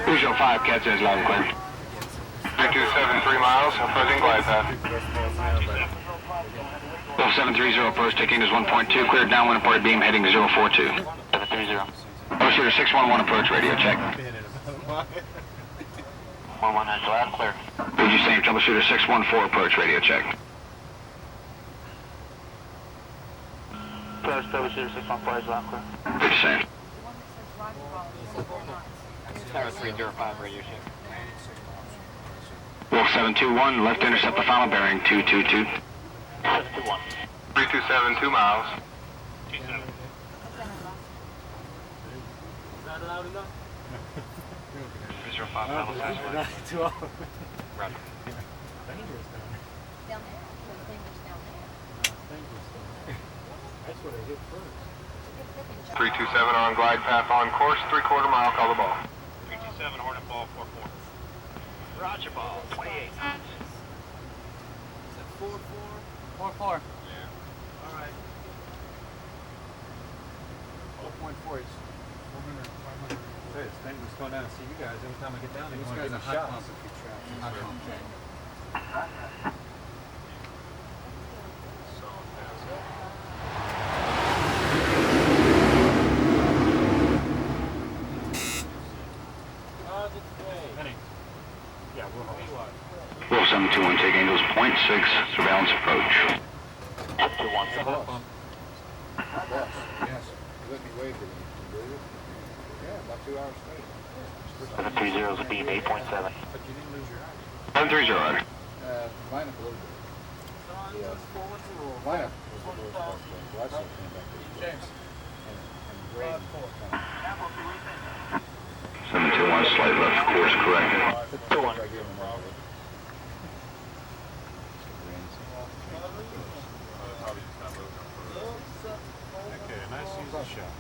205, Cat says loud and clear. 3273 miles, approaching glide path. 730 approach, taking is 1.2, cleared downwind approach beam heading 042. 730. Troubleshooter 611 approach radio check. 11 has loud and clear. Read you same, troubleshooter 614 approach radio check. Approach troubleshooter 614 is loud and clear. Read you same. Tower 305 radio check. Wolf 721, left intercept the final bearing 222. 721. 3272 miles. 27. Is that loud enough? 305 final size. Too off. Roger. Dangerous down there. Down there? It was dangerous down there. Dangerous down there. That's what I hit first. 327 on glide path on course, 3/4 mile, call the ball. 327 Hornet ball 44. Roger ball 28. Is that 4-4? 4-4. Yeah. All right. 4.4 is 400, 500. Hey, it's dangerous going down and see you guys. Every time I get down there, you This want to guy's give a me hot shots. pump if you trap. Hot pump. Penny. Yeah, we'll hold. Wolf 721, take angles 0.6, surveillance approach. 2-1. It's a hot pump. Yes. Let me wave for you. Believe it? Yeah, about 2 hours straight. 730 is a beam 8.7. But you didn't lose your eyes. 730, roger. Line up a little bit. Yeah. Line up was the worst part. Well, I still came back to James. And Braden. 721, slight left course correct. 2-1. Right here in the middle. Okay, nice easy shot.